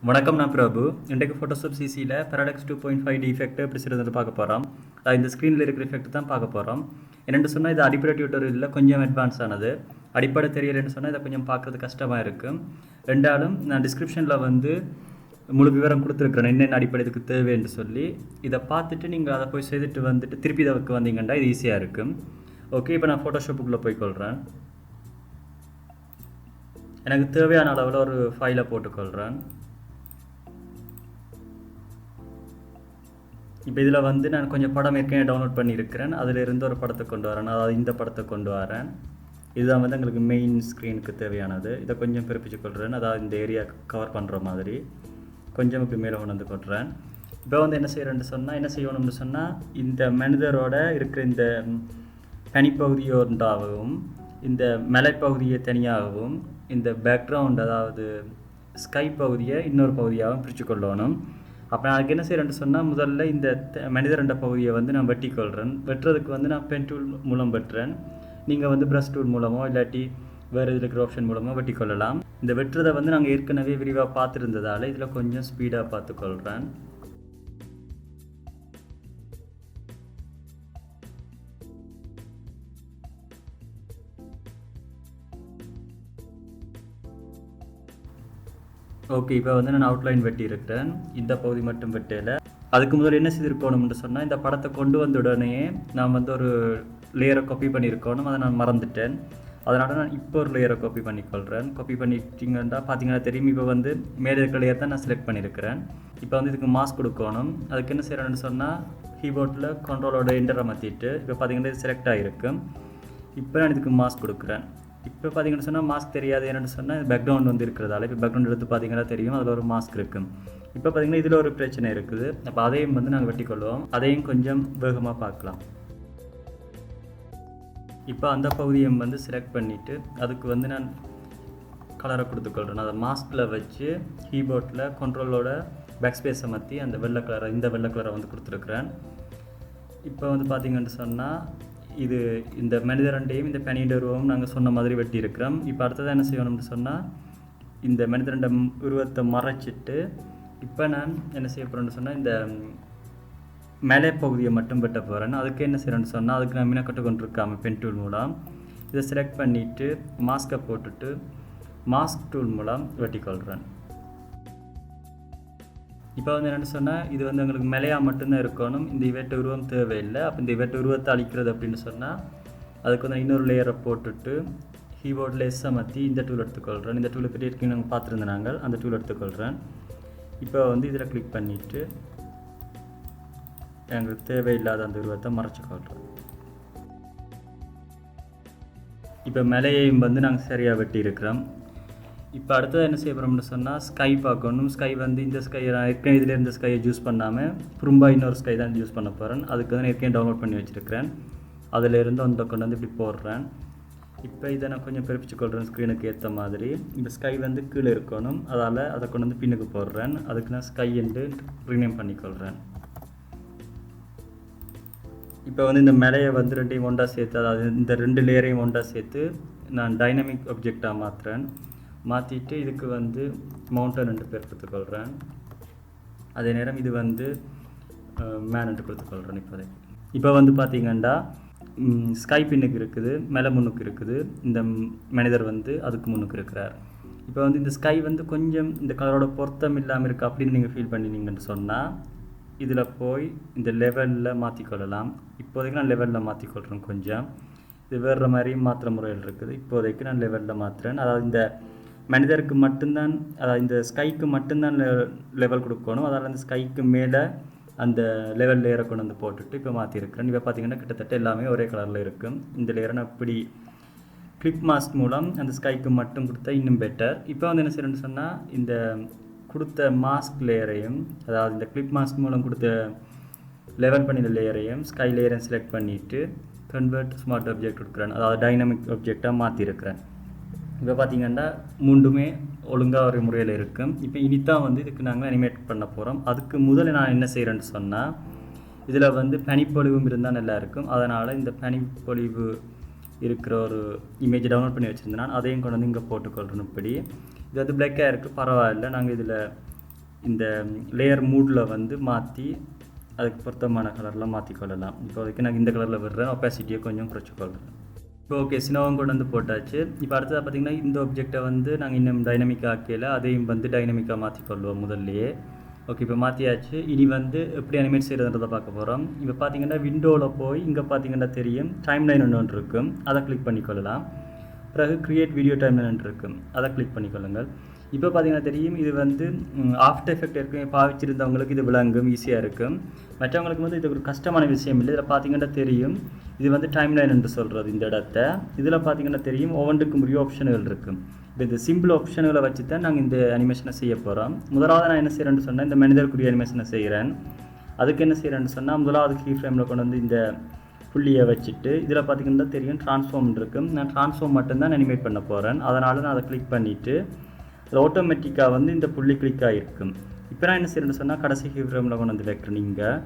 வணக்கம், நான் பிரபு. இன்றைக்கு Photosho CCயில் Parallax 2.5 எஃபெக்ட் எப்படி செய்கிறது பார்க்க போகிறோம். இந்த ஸ்க்ரீனில் இருக்கிற எஃபெக்ட் தான் பார்க்க போகிறோம். என்னென்னு சொன்னால் இது அடிப்படை டியூட்டோரியலில் கொஞ்சம் அட்வான்ஸ் ஆனது. அடிப்படை தெரியலைன்னு சொன்னால் இதை கொஞ்சம் பார்க்குறது கஷ்டமாக இருக்கும். ரெண்டாலும் நான் டிஸ்கிரிப்ஷனில் முழு விவரம் கொடுத்துருக்குறேன், என்னென்ன அடிப்படை இதுக்கு தேவைன்னு சொல்லி. இதை பார்த்துட்டு நீங்கள் அதை போய் செய்துட்டு வந்துட்டு திருப்பி இதற்கு வந்தீங்கன்னா இது ஈஸியாக இருக்கும். ஓகே, இப்போ நான் ஃபோட்டோஷாப்புக்குள்ளே போய்க்கொள்கிறேன். எனக்கு தேவையான அளவில் ஒரு ஃபைலை போட்டுக்கொள்கிறேன். இப்போ இதில் நான் கொஞ்சம் படம் ஏற்கனவே டவுன்லோட் பண்ணியிருக்கிறேன். அதில் இருந்து ஒரு படத்தை கொண்டு வரேன், அதாவது இந்த படத்தை கொண்டு வரேன். இதுதான் எங்களுக்கு மெயின் ஸ்க்ரீனுக்கு தேவையானது. இதை கொஞ்சம் பிறப்பிச்சு கொள்கிறேன், அதாவது இந்த ஏரியா கவர் பண்ணுற மாதிரி கொஞ்சம் இப்படி மேலே கொண்டு வந்து கொள்கிறேன். இப்போ என்ன செய்யணும்னு சொன்னால் இந்த மனிதரோட இருக்கிற இந்த பனிப்பகுதியோண்டாகவும் இந்த மலைப்பகுதியை தனியாகவும் இந்த பேக்ரவுண்ட் அதாவது ஸ்கை பகுதியை இன்னொரு பகுதியாகவும் பிரித்து கொள்ளணும். அப்போ அதுக்கு என்ன செய்கிறேன்னு சொன்னால் முதல்ல இந்த மனிதரண்ட பகுதியை நான் வெட்டிக்கொள்கிறேன். வெட்டுறதுக்கு நான் பென் டூல் மூலம் வெட்டுறேன். நீங்கள் ப்ரஷ் டூல் மூலமோ இல்லாட்டி வேறு இதில் இருக்கிற ஆப்ஷன் மூலமாக வெட்டிக்கொள்ளலாம். இந்த வெட்டுறதை நாங்கள் ஏற்கனவே விரிவாக பார்த்துருந்ததால் இதில் கொஞ்சம் ஸ்பீடாக பார்த்துக்கொள்கிறேன். ஓகே, இப்போ நான் அவுட்லைன் வெட்டியிருக்கிறேன். இந்த பகுதி மட்டும் வெட்டலை. அதுக்கு முதல்ல என்ன செய்திருக்கணும்னு சொன்னால் இந்த படத்தை கொண்டு வந்த உடனே நான் ஒரு லேயரை காப்பி பண்ணியிருக்கணும். அதை நான் மறந்துட்டேன். அதனால் நான் இப்போ ஒரு லேயரை காப்பி பண்ணிக்கொள்கிறேன். காப்பி பண்ணிட்டீங்கன்னா பார்த்தீங்கன்னா தெரியும். இப்போ மேலே இருக்கிற லேயர் தான் நான் செலக்ட் பண்ணியிருக்கிறேன். இப்போ இதுக்கு மாஸ்க் கொடுக்கணும். அதுக்கு என்ன செய்கிறேன்னு சொன்னால் கீபோர்டில் கண்ட்ரோலோட என்டரை மாற்றிட்டு இப்போ பார்த்தீங்கன்னா இது செலக்ட் ஆகிருக்கும். இப்போ நான் இதுக்கு மாஸ்க் கொடுக்குறேன். இப்போ பார்த்தீங்கன்னு சொன்னால் மாஸ்க் தெரியாது. என்னென்னு சொன்னால் பேக்ரவுண்ட் இருக்கிறதால இப்போ பேக்ரவுண்ட் எடுத்து பார்த்தீங்கன்னா தெரியும், அதில் ஒரு மாஸ்க் இருக்கும். இப்போ பார்த்தீங்கன்னா இதில் ஒரு பிரச்சனை இருக்குது. அப்போ அதையும் நாங்கள் வெட்டிக்கொள்வோம். அதையும் கொஞ்சம் வேகமாக பார்க்கலாம். இப்போ அந்த பகுதியை செலக்ட் பண்ணிவிட்டு அதுக்கு நான் கலரை கொடுத்துக்கொள்கிறேன். அதை மாஸ்கில் வச்சு கீபோர்டில் கண்ட்ரோலோட பேக் ஸ்பேஸை மாற்றி அந்த வெள்ளை கலரை இந்த வெள்ளை கலரை கொடுத்துருக்குறேன். இப்போ பார்த்தீங்கன்னு சொன்னால் இது இந்த மனிதரண்டையும் இந்த பனியின் உருவமும் நாங்கள் சொன்ன மாதிரி வெட்டியிருக்கிறோம். இப்போ அடுத்ததாக என்ன செய்யணும்னு சொன்னால் இந்த மனிதரண்ட உருவத்தை மறைச்சிட்டு இப்போ நான் என்ன செய்ய போகிறேன்னு சொன்னால் இந்த மேலே பகுதியை மட்டும் வெட்ட போகிறேன். அதுக்கு என்ன செய்யணும்னு சொன்னால் அதுக்கு நான் மினக்கட்டு கொண்டிருக்காமல் பென் டூல் மூலம் இதை செலக்ட் பண்ணிவிட்டு மாஸ்கை போட்டுட்டு மாஸ்க் டூல் மூலம் வெட்டிக்கொள்கிறேன். இப்போ என்னென்னு சொன்னால் இது எங்களுக்கு மேலையாக மட்டும்தான் இருக்கணும். இந்த இவெட்ட உருவம் தேவையில்லை. அப்போ இந்த இவெட்ட உருவத்தை அழிக்கிறது அப்படின்னு சொன்னால் அதுக்கு இன்னொரு லேயரை போட்டுட்டு கீபோர்டில் எஸ்ஸை மாற்றி இந்த டூல் எடுத்துக்கொள்கிறேன். இந்த டூலை பற்றி ஏற்கனவே நாங்கள் பார்த்துருந்தேன். நாங்கள் அந்த டூல் எடுத்துக்கொள்கிறேன். இப்போ இதில் கிளிக் பண்ணிவிட்டு எங்களுக்கு தேவையில்லாத அந்த உருவத்தை மறைச்சிக்கொள்கிறேன். இப்போ மேலையையும் நாங்கள் சரியாக வெட்டி இருக்கிறோம். இப்போ அடுத்தது என்ன செய்ய போகிறோம்னு சொன்னால் ஸ்கை பார்க்கணும். ஸ்கை இந்த ஸ்கையை நான் ஏற்கனவே இதில் இருந்த ஸ்கையை யூஸ் பண்ணாமல் திரும்ப இன்னொரு ஸ்கை தான் யூஸ் பண்ண போகிறேன். அதுக்கு ஏற்கனவே டவுன்லோட் பண்ணி வச்சுருக்கிறேன். அதிலிருந்து அந்த கொண்டு இப்படி போடுறேன். இப்போ இதை நான் கொஞ்சம் பிரிப்பிச்சுக்கொள்கிறேன் ஸ்க்ரீனுக்கு ஏற்ற மாதிரி. இப்போ ஸ்கை கீழே இருக்கணும், அதால் அதை கொண்டு பின்னுக்கு போடுறேன். அதுக்கு நான் ஸ்கை என்று ரீநேம் பண்ணிக்கொள்கிறேன். இப்போ இந்த மேலையை ரெண்டையும் ஒன்றா சேர்த்து, அதாவது இந்த ரெண்டு லேயரையும் ஒன்றா சேர்த்து நான் டைனமிக் ஆப்ஜெக்டாக மாற்றுறேன். மாற்றிட்டு இதுக்கு மவுண்டன் என்று பேர் கொடுத்துக்கொள்கிறேன். அதே நேரம் இது மேன் என்று கொடுத்துக்கொள்கிறேன். இப்போ பார்த்தீங்கன்னா ஸ்கை பின்னுக்கு இருக்குது, மேலே முன்னுக்கு இருக்குது. இந்த மனிதர் அதுக்கு முன்னுக்கு இருக்கிறார். இப்போ இந்த ஸ்கை கொஞ்சம் இந்த கலரோட பொருத்தம் இல்லாமல் இருக்குது அப்படின்னு நீங்கள் ஃபீல் பண்ணினீங்கன்னு சொன்னால் இதில் போய் இந்த லெவலில் மாற்றிக்கொள்ளலாம். இப்போதைக்கு நான் லெவலில் மாற்றிக்கொள்கிறேன். கொஞ்சம் இது வேறு மாதிரி மாற்றுற முறையில் இருக்குது. இப்போதைக்கு நான் லெவலில் மாற்றுறேன். அதாவது இந்த மனிதருக்கு மட்டும்தான், அதாவது இந்த ஸ்கைக்கு மட்டும்தான் லெவல் கொடுக்கணும். அதாவது அந்த ஸ்கைக்கு மேலே அந்த லெவல் லேயரை கொண்டு போட்டுட்டு இப்போ மாற்றிருக்கிறேன். இப்போ பார்த்தீங்கன்னா கிட்டத்தட்ட எல்லாமே ஒரே கலரில் இருக்கும். இந்த லேயரை நான் இப்படி கிளிப் மாஸ்க் மூலம் அந்த ஸ்கைக்கு மட்டும் கொடுத்தா இன்னும் பெட்டர். இப்போ என்ன செய்யணும்னு சொன்னால் இந்த கொடுத்த மாஸ்க் லேயரையும், அதாவது இந்த கிளிப் மாஸ்க் மூலம் கொடுத்த லெவல் பண்ணின லேயரையும் ஸ்கை லேயரையும் செலக்ட் பண்ணிவிட்டு கன்வெர்ட் ஸ்மார்ட் ஆப்ஜெக்ட் கொடுக்குறேன். அதாவது டைனமிக் ஆப்ஜெக்டாக மாற்றிருக்கிறேன். இப்போ பார்த்தீங்கன்னா மூண்டுமே ஒழுங்காக ஒரு முறையில் இருக்கும். இப்போ இனித்தான் இதுக்கு நாங்கள் அனிமேட் பண்ண போகிறோம். அதுக்கு முதல்ல நான் என்ன செய்கிறேன்னு சொன்னால் இதில் பனிப்பொழிவும் இருந்தால் நல்லா இருக்கும். அதனால் இந்த பனிப்பொழிவு இருக்கிற ஒரு இமேஜ் டவுன்லோட் பண்ணி வச்சுருந்தேன். நான் அதையும் கொண்டு இங்கே போட்டுக்கொள்கிறேன். இப்படி இது பிளாக்காக இருக்குது, பரவாயில்லை. நாங்கள் இதில் இந்த லேயர் மூடில் வந்து மாற்றி அதுக்கு பொருத்தமான கலரில் மாற்றிக்கொள்ளலாம். இப்போதைக்கு நான் இந்த கலரில் விடுறேன், ஒப்பாசிட்டியை கொஞ்சம் குறைச்சிக்கொள்கிறேன். இப்போ ஓகே, சினோவும் கொண்டு வந்து போட்டாச்சு. இப்போ அடுத்ததாக பார்த்திங்கன்னா இந்த ஆப்ஜெக்டை வந்து நாங்கள் இன்னும் டைனமிக்காக ஆக்கையில் அதையும் வந்து டைனமிக்காக மாற்றிக்கொள்வோம் முதல்லையே. ஓகே, இப்போ மாற்றியாச்சு. இனி வந்து எப்படி அனிமேட் செய்கிறதுன்றதை பார்க்க போகிறோம். இப்போ பார்த்தீங்கன்னா விண்டோவில் போய் இங்கே பார்த்தீங்கன்னா தெரியும் டைம்லைன் ஒன்று இருக்கும், அதை கிளிக் பண்ணிக்கொள்ளலாம். பிறகு கிரியேட் வீடியோ டைம்லைன் இருக்கும், அதை கிளிக் பண்ணிக்கொள்ளுங்கள். இப்போ பார்த்தீங்கன்னா தெரியும் இது வந்து ஆஃப்டர் எஃபெக்ட் இருக்கும், பாவிச்சிருந்தவங்களுக்கு இது விளங்கும், ஈஸியாக இருக்கும். மற்றவங்களுக்கு வந்து இது ஒரு கஷ்டமான விஷயம் இல்லை. இதில் பார்த்தீங்கன்னா தெரியும் இது வந்து டைம்லைன் என்று சொல்கிறது இந்த இடத்த. இதில் பார்த்தீங்கன்னா தெரியும் ஒவ்வொன்றுக்கு முடிய ஆப்ஷன்கள் இருக்கும். இப்போ இந்த சிம்பிள் ஆப்ஷன்களை வச்சு தான் நாங்கள் இந்த அனிமேஷனை செய்ய போகிறோம். முதலாவது நான் என்ன செய்கிறேன்னு சொன்னால் இந்த மனிதர்க்குரிய அனிமேஷனை செய்கிறேன். அதுக்கு என்ன செய்கிறேன்னு சொன்னால் முதலாவது கீ ஃப்ரேமில் கொண்டு வந்து இந்த புள்ளியை வச்சுட்டு இதில் பார்த்தீங்கன்னா தெரியும் ட்ரான்ஸ்ஃபார்ம் இருக்கும். நான் ட்ரான்ஸ்ஃபார்ம் மட்டும்தான் அனிமேட் பண்ண போகிறேன். அதனால் நான் அதை கிளிக் பண்ணிவிட்டு அது ஆட்டோமேட்டிக்காக வந்து இந்த புள்ளி கிளிக் ஆகிருக்கும். இப்போ நான் என்ன செய்யணும்னு சொன்னால் கடைசி கீ ஃப்ரேமில் கொண்டு வந்து வைக்கிறேன். நீங்கள்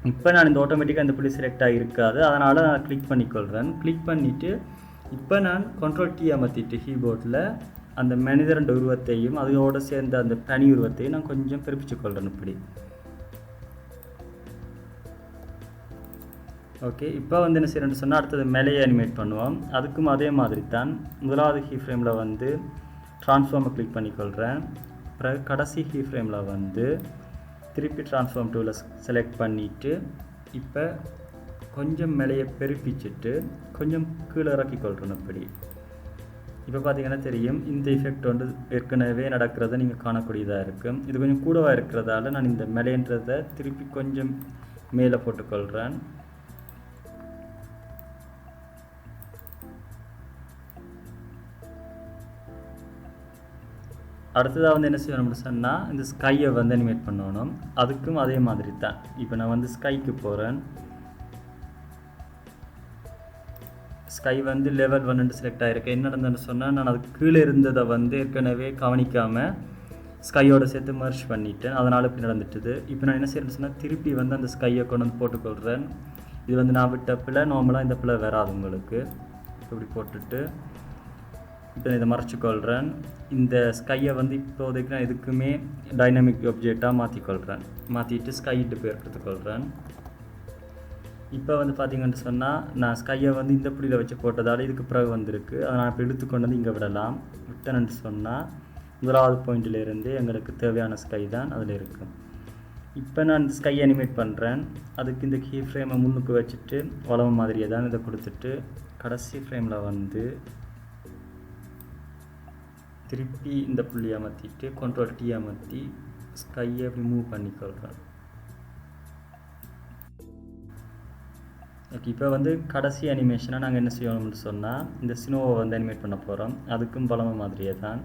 இப்போ நான் இந்த ஆட்டோமேட்டிக்காக இந்த புள்ளி செலக்ட் ஆகிருக்காது, அதனால் நான் கிளிக் பண்ணிக்கொள்கிறேன். கிளிக் பண்ணிவிட்டு இப்போ நான் Ctrl+T அமர்த்திட்டு கீபோர்டில் அந்த மனிதரண்ட உருவத்தையும் அதோடு சேர்ந்த அந்த பனி உருவத்தையும் நான் கொஞ்சம் பிரிப்பிச்சுக்கொள்கிறேன் இப்படி. ஓகே, இப்போ வந்து என்ன செய்யணும்னு சொன்னால் அடுத்தது மேலேயே அனிமேட் பண்ணுவோம். அதுக்கும் அதே மாதிரி தான் முதலாவது கீ ஃப்ரேமில் வந்து ட்ரான்ஸ்ஃபார்மை கிளிக் பண்ணிக்கொள்கிறேன். பிறகு கடைசி கீ ஃப்ரேமில் வந்து திருப்பி ட்ரான்ஸ்ஃபார்ம் டூவில் செலக்ட் பண்ணிவிட்டு இப்போ கொஞ்சம் மேலேயே பெருப்பிச்சுட்டு கொஞ்சம் கீழே இறக்கிக்கொள்கிறேன் இப்படி. இப்போ பார்த்தீங்கன்னா தெரியும் இந்த எஃபெக்ட் வந்து ஏற்கனவே நடக்கிறத நீங்கள் காணக்கூடியதாக இருக்கும். இது கொஞ்சம் கூடவாக இருக்கிறதால நான் இந்த மேலேன்றதை திருப்பி கொஞ்சம் மேலே போட்டுக்கொள்கிறேன். அடுத்ததாக வந்து என்ன செய்யணும்னு சொன்னால் இந்த ஸ்கையை வந்து அனிமேட் பண்ணணும். அதுக்கும் அதே மாதிரி தான். இப்போ நான் வந்து ஸ்கைக்கு போகிறேன். ஸ்கை வந்து லெவல் 1 செலக்ட் ஆகிருக்கு. என்ன நடந்ததுன்னு சொன்னால் நான் அதுக்கு கீழே இருந்ததை வந்து ஏற்கனவே கவனிக்காமல் ஸ்கையோட சேர்த்து மர்ஜ் பண்ணிட்டேன், அதனால் இப்படி நடந்துட்டுது. இப்போ நான் என்ன செய்யணும்னு சொன்னால் திருப்பி வந்து அந்த ஸ்கையை கொண்டு வந்து போட்டுக்கொள்கிறேன். இது வந்து நான் விட்ட பிள்ளை நார்மலாக இந்த பிள்ளை வராது உங்களுக்கு. இப்படி போட்டுட்டு இப்போ இதை மறைச்சிக்கொள்கிறேன். இந்த ஸ்கையை வந்து இப்போதைக்கு நான் எதுக்குமே டைனமிக் ஆப்ஜெக்டாக மாற்றிக்கொள்கிறேன். மாற்றிட்டு ஸ்கைட்டு பேர் எடுத்துக்கொள்கிறேன். இப்போ வந்து பார்த்தீங்கன்னு சொன்னால் நான் ஸ்கையை வந்து இந்த புள்ளியில் வச்சு போட்டதால் இதுக்கு பிறகு வந்திருக்கு. அதை நான் இப்போ இழுத்துக்கொண்டு வந்து இங்கே விடலாம். விட்டேன்னு சொன்னால் முதலாவது பாயிண்டிலேருந்து எங்களுக்கு தேவையான ஸ்கை தான் அதில் இருக்கும். இப்போ நான் இந்த ஸ்கை அனிமேட் பண்ணுறேன். அதுக்கு இந்த கீ ஃப்ரேமை முன்னுக்கு வச்சுட்டு வளவு மாதிரியே தான் இதை கொடுத்துட்டு கடைசி ஃப்ரேமில் வந்து திருப்பி இந்த புள்ளியை அமர்த்திட்டு Ctrl+T அமர்த்தி ஸ்கையை அப்படி மூவ் பண்ணிக்கொள்கிறேன். ஓகே, இப்போ வந்து கடைசி அனிமேஷனாக நாங்கள் என்ன செய்யணும்னு சொன்னால் இந்த ஸ்னோவை வந்து அனிமேட் பண்ண போகிறோம். அதுக்கும் பலம மாதிரியே தான்.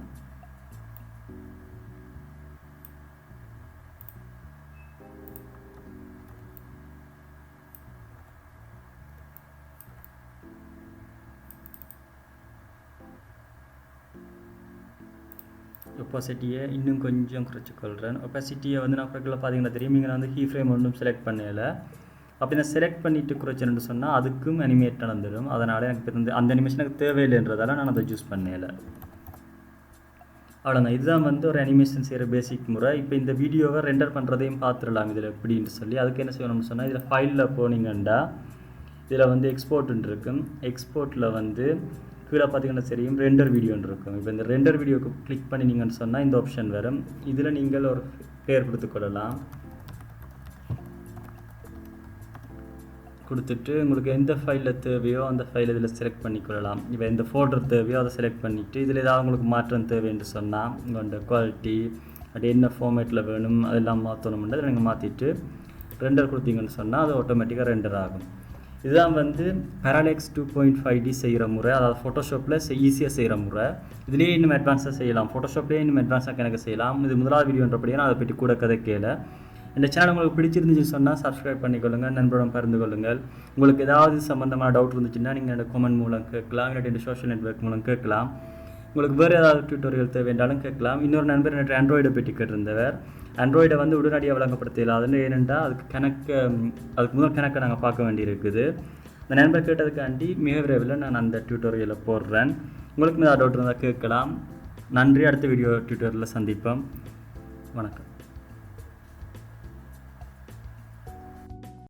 ஒப்பாசிட்டியை இன்னும் கொஞ்சம் குறைச்சிக்கொள்கிறேன். ஒப்பாசிட்டியை வந்து நான் குறைக்கல பார்த்தீங்கன்னா தெரியும். இங்கே நான் வந்து கீ ஃப்ரேம் ஒன்றும் செலக்ட் பண்ணலை. அப்படி நான் செலக்ட் பண்ணிவிட்டு குறைச்சேன்னு சொன்னால் அதுக்கும் அனிமேட் நடந்துடும். அதனால் எனக்கு இப்போ அந்த அனிமேஷன் எனக்கு தேவையில்லைன்றதால நான் அதை சூஸ் பண்ணலை. அவ்வளோதான். இதுதான் வந்து ஒரு அனிமேஷன் செய்கிற பேசிக் முறை. இப்போ இந்த வீடியோவை ரெண்டர் பண்ணுறதையும் பார்த்துடலாம் இதில் எப்படின்னு சொல்லி. அதுக்கு என்ன செய்யணும்னு சொன்னால் இதில் ஃபைலில் போனீங்கன்னா இதில் வந்து எக்ஸ்போர்ட்னு இருக்கும். எக்ஸ்போர்ட்டில் வந்து கீழே பார்த்தீங்கன்னா தெரியும் ரெண்டர் வீடியோன்னு இருக்கும். இப்போ இந்த ரெண்டர் வீடியோக்கு கிளிக் பண்ணிங்கன்னு சொன்னால் இந்த ஆப்ஷன் வரும். இதில் நீங்கள் ஒரு பேர் கொடுத்துக்கொள்ளலாம். கொடுத்துட்டு உங்களுக்கு எந்த ஃபைலில் தேவையோ அந்த ஃபைல் இதில் செலக்ட் பண்ணிக்கொள்ளலாம். இப்போ எந்த ஃபோல்டர் தேவையோ அதை செலக்ட் பண்ணிவிட்டு இதில் ஏதாவது உங்களுக்கு மாற்றம் தேவைன்னு சொன்னால் உங்களோட குவாலிட்டி அப்படி என்ன ஃபார்மேட்டில் வேணும் அதெல்லாம் மாற்றணும்னு அதை நீங்கள் மாற்றிட்டு ரெண்டர் கொடுத்தீங்கன்னு சொன்னால் அது ஆட்டோமேட்டிக்காக ரெண்டர் ஆகும். இதுதான் வந்து Parallax 2.5D செய்கிற முறை. அதாவது ஃபோட்டோஷாப்பில் ஈஸியாக செய்கிற முறை. இதுலேயே இன்னும் அட்வான்ஸாக செய்யலாம். ஃபோட்டோஷாப்லேயே இன்னும் அட்வான்ஸாக கணக்கு செய்யலாம். இது முதலாவது வீடியோன்றபடியே நான் அதை பற்றி கூட கதை கேள. இந்த சேனல் உங்களுக்கு பிடிச்சிருந்துச்சு சொன்னால் சப்ஸ்கிரைப் பண்ணிக்கொள்ளுங்கள், நண்பருடன் பகிர்ந்து கொள்ளுங்கள். உங்களுக்கு ஏதாவது சம்மந்தமான டவுட் இருந்துச்சுன்னா நீங்கள் என்னோட கமெண்ட் மூலம் கேட்கலாம், என்னோட சோஷியல் நெட்வொர்க் மூலம் கேட்கலாம். உங்களுக்கு வேறு ஏதாவது டியூட்டோரியல் தேவைன்றாலும் கேட்கலாம். இன்னொரு நண்பர் என்னோட ஆண்ட்ராய்டை பற்றி கேட்டிருந்தவர். ஆண்ட்ராய்டை வந்து உடனடியாக விளங்கப்படுத்தல. அதில் ஏனென்றால் அதுக்கு முதல் கணக்கை நாங்கள் பார்க்க வேண்டியிருக்குது. அந்த நண்பர் கேட்டதுக்காண்டி மிக விரைவில் நான் அந்த டியூட்டோரியலை போடுறேன். உங்களுக்கு ஏதாவது டவுட் இருந்தால் கேட்கலாம். நன்றி. அடுத்த வீடியோ டியூட்டோரியலில் சந்திப்போம். வணக்கம்.